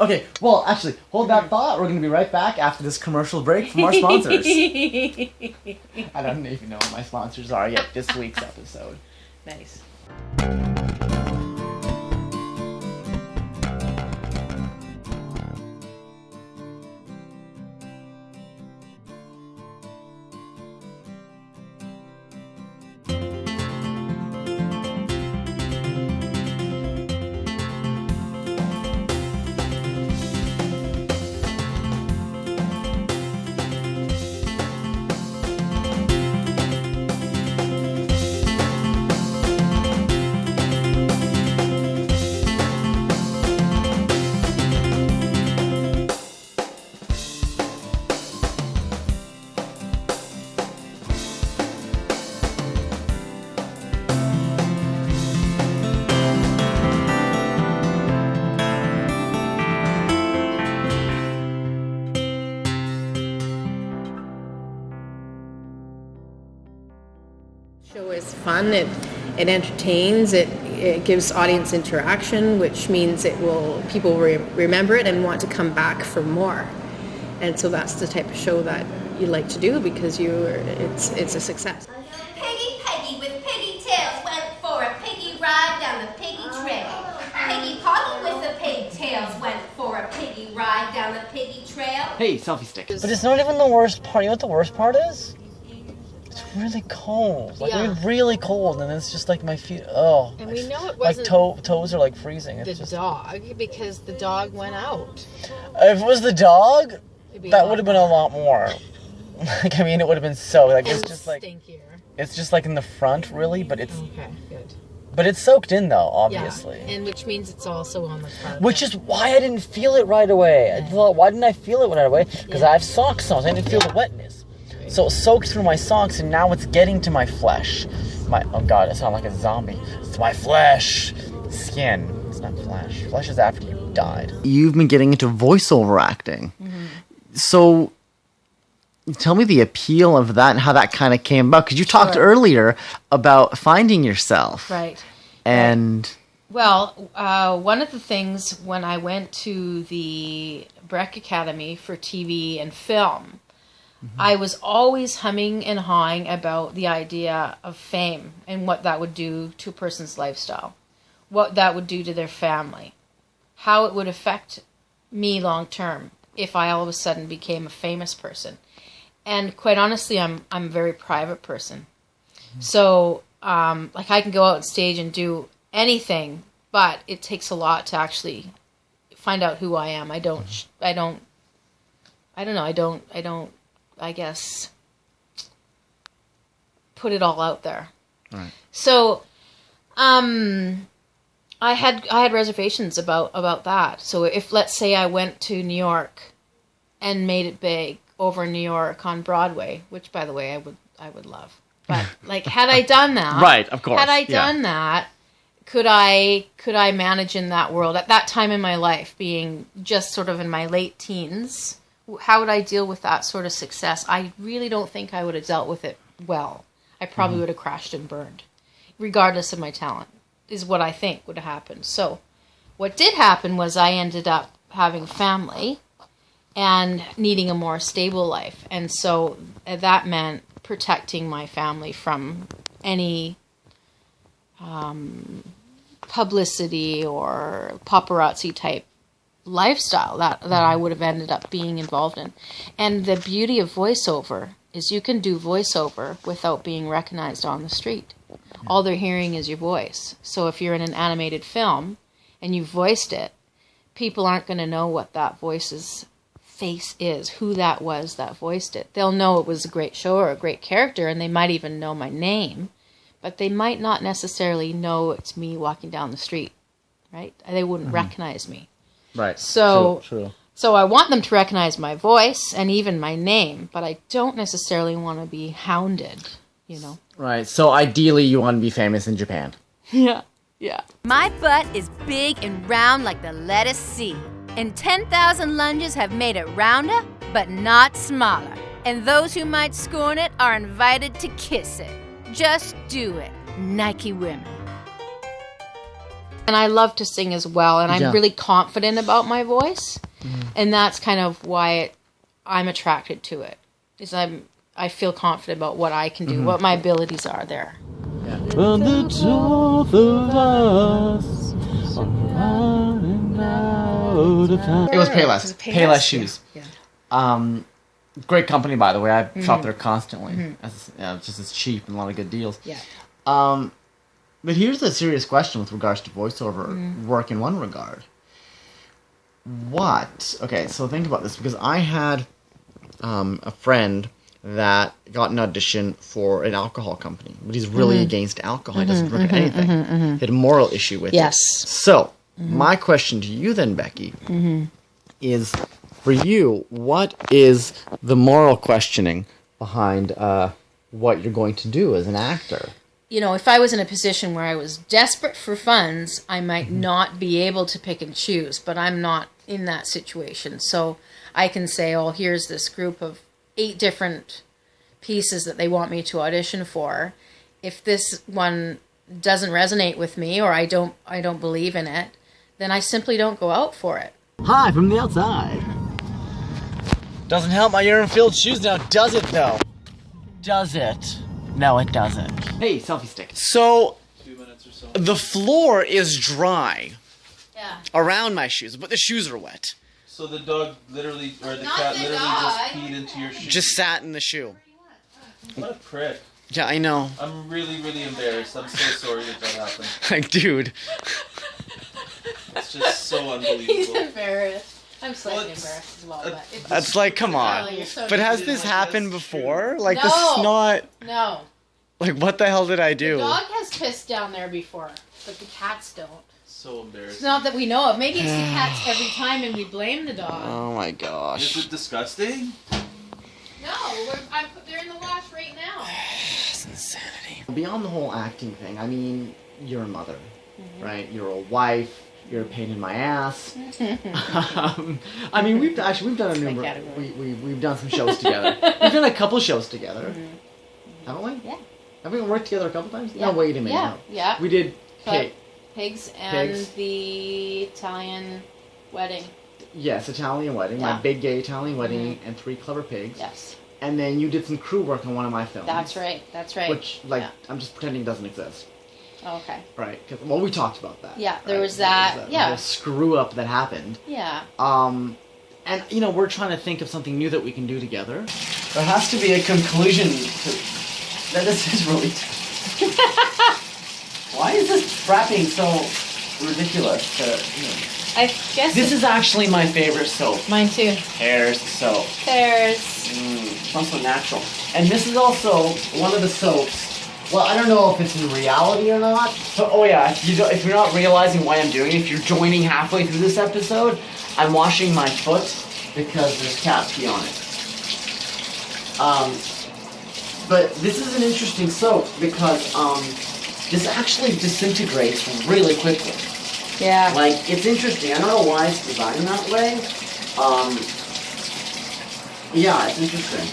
Okay, well, actually, hold that thought. We're going to be right back after this commercial break from our sponsors. I don't even know what my sponsors are yet this week's episode. Nice. Show is fun. It entertains. It gives audience interaction, which means people remember it and want to come back for more. And so that's the type of show that you like to do because it's a success. Peggy with pigtails went for a piggy ride down the piggy trail. Poggy with the pigtails went for a piggy ride down the piggy trail. Hey, selfie stick. But it's not even the worst part. You know what the worst part is? It's really cold. Like, I mean, really cold, and it's just like my feet. Oh. And we know it wasn't like toes are like freezing. It's the dog, because the dog went out. If it was the dog, that would have been a lot more. Like, I mean, it would have been so like it's just like stinkier. It's just like in the front, really, but it's okay. Good. But it's soaked in, though, obviously. Yeah, and which means it's also on the carpet. Which is why I didn't feel it right away. Yeah. I thought, why didn't I feel it right away? Because I have socks on, so I didn't feel the wetness. So it soaked through my socks, and now it's getting to my flesh. Oh God, I sound like a zombie. It's my flesh. Skin. It's not flesh. Flesh is after you died. You've been getting into voiceover acting. Mm-hmm. So tell me the appeal of that and how that kind of came about. Because you talked earlier about finding yourself. Right. And... Well, one of the things when I went to the Breck Academy for TV and film, I was always humming and hawing about the idea of fame and what that would do to a person's lifestyle, what that would do to their family, how it would affect me long term if I all of a sudden became a famous person. And quite honestly, I'm a very private person. So, like, I can go out on stage and do anything, but it takes a lot to actually find out who I am. I guess, put it all out there. Right. So, I had reservations about that. So if, let's say, I went to New York and made it big over New York on Broadway, which, by the way, I would love. But like, had I done that, right, of course, had I done that, could I manage in that world at that time in my life, being just sort of in my late teens? How would I deal with that sort of success? I really don't think I would have dealt with it well. I probably would have crashed and burned, regardless of my talent, is what I think would have happened. So what did happen was I ended up having family and needing a more stable life. And so that meant protecting my family from any publicity or paparazzi type lifestyle that I would have ended up being involved in. And the beauty of voiceover is you can do voiceover without being recognized on the street. All they're hearing is your voice. So if you're in an animated film and you voiced it, people aren't going to know what that voice's face is, who that was that voiced it. They'll know it was a great show or a great character, and they might even know my name, but they might not necessarily know it's me walking down the street, right? They wouldn't recognize me. Right. So, true. So I want them to recognize my voice and even my name, but I don't necessarily want to be hounded, you know. Right. So ideally you want to be famous in Japan. Yeah. My butt is big and round like the letter C. And 10,000 lunges have made it rounder, but not smaller. And those who might scorn it are invited to kiss it. Just do it. Nike women. And I love to sing as well, and I'm Yeah. really confident about my voice, and that's kind of why I'm attracted to it. Is I feel confident about what I can do, what my abilities are there. When the both of us are running out of time. It was Payless. Payless shoes. Yeah. Great company, by the way. I shop there constantly. It's just it's cheap and a lot of good deals. Yeah. But here's a serious question with regards to voiceover work in one regard. Okay, so think about this, because I had a friend that got an audition for an alcohol company, but he's really against alcohol. He doesn't drink anything. He had a moral issue with it. So, my question to you then, Becky, is, for you, what is the moral questioning behind what you're going to do as an actor? You know, if I was in a position where I was desperate for funds, I might not be able to pick and choose, but I'm not in that situation. So I can say, oh, here's this group of 8 different pieces that they want me to audition for. If this one doesn't resonate with me, or I don't believe in it, then I simply don't go out for it. Hi from the outside. Doesn't help my urine-filled shoes now, does it though? Does it? No, it doesn't. Hey, selfie stick. So, 2 minutes or so. the floor is dry Yeah. around my shoes, but the shoes are wet. So the dog literally, or the Not cat the literally dog. just peed into your shoe. Just sat in the shoe. What a prick. Yeah, I know. I'm really, really embarrassed. I'm so sorry that happened. Like, dude. It's just so He's unbelievable. embarrassed. I'm slightly Well, it's- embarrassed as well, but it's That's like, come on. Oh, you're so But has mean. this happened before? Like, No. this is not... No. Like, what the hell did I do? The dog has pissed down there before, but the cats don't. So It's embarrassing. not that we know of. Maybe it's the cats every time and we blame the dog. Oh my Is gosh. it disgusting? No, they're in the wash right now. That's insanity. Beyond the whole acting thing, I mean, you're a mother, right? You're a wife. You're a pain in my ass. I mean, we've done a number. category. We've done some shows together. We've done a couple shows together, haven't we? Yeah. Have we worked together a couple times? Yeah. No, wait a minute. Yeah, no. yeah. We did. But- Okay. Pigs and Pigs. the Italian wedding. Yes, Italian wedding. Yeah. My big gay Italian wedding and 3 clever pigs. Yes. And then you did some crew work on one of my films. That's right. That's right. Which, like, Yeah. I'm just pretending doesn't exist. Oh, okay. Right. 'Cause, well, we talked about that. Yeah, there right? was that, There was yeah. whole screw up that happened. Yeah. And, you know, we're trying to think of something new that we can do together. There has to be a conclusion to... That this is really... Why is this frapping so ridiculous? I guess This is actually my favorite soap. mine too. Pears soap. There's Smells so natural. And this is also one of the soaps. Well, I don't know if it's in reality or not. So, oh yeah, if you're not realizing why I'm doing it, if you're joining halfway through this episode, I'm washing my foot because there's cat pee on it. But this is an interesting soap because this actually disintegrates really quickly. yeah. Like, it's interesting. I don't know why it's designed that way. Yeah, it's interesting.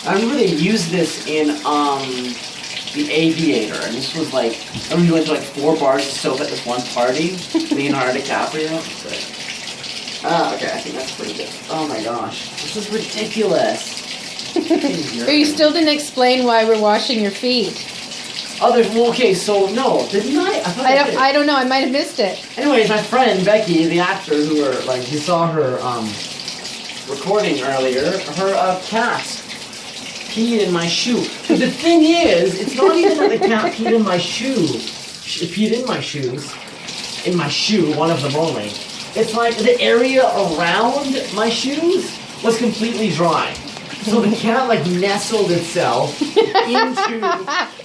I remember they used this in The Aviator, and this was like, I remember we went to like 4 bars of soap at this one party. Leonardo DiCaprio. Okay, I think that's pretty good. Oh my gosh, this is ridiculous. But you still didn't explain why we're washing your feet. Well, okay, so no, didn't I? Thought I did. I don't know. I might have missed it. Anyways, my friend Becky, the actor who were like, you saw her recording earlier, her cat peed in my shoe. But the thing is, it's not even that the cat peed in my shoe. It peed in my shoes. In my shoe, one of them only. It's like the area around my shoes was completely dry. So the cat like nestled itself into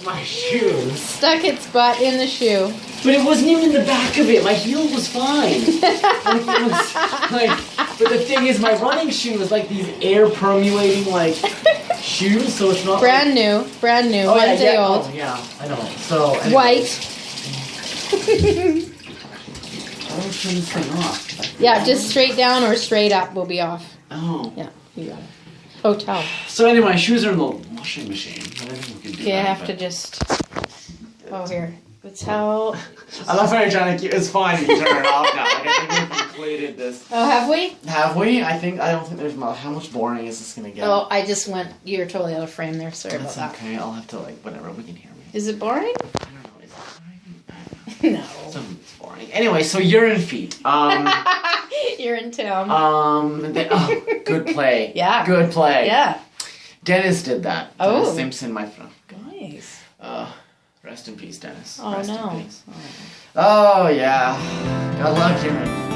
my shoes. Stuck its butt in the shoe. But it wasn't even in the back of it. My heel was fine. But the thing is, my running shoe is like these air permeating like shoes, so it's not Brand new. Brand new. Oh, One yeah, day yeah. old. Oh, yeah, I know. So anyways, White. How do I turn this thing off? Yeah, just straight down or straight up will be off. Oh. Yeah, you got it. Hotel. So anyway, shoes are in the washing machine. I think we can do You that, have but- to just. Oh, here. That's how. I love how you're trying to keep. It's fine if you turn it off now. Like, I think we've completed this. Oh, have we? Have we? I don't think there's much. How much boring is this gonna get? Oh, I just went. You're totally out of frame there. Sorry That's about okay. I'll have to whatever. We can hear me. that. Is it boring? I don't know. Is it boring? No. Some of it's boring. Anyway, so urine feet. You're in town. Good play. Yeah. Good play. Yeah. Dennis did that. Oh. Dennis Simpson, my friend. Nice. Rest in peace, Dennis. Oh Rest no. in peace. Oh yeah. God luck, urine.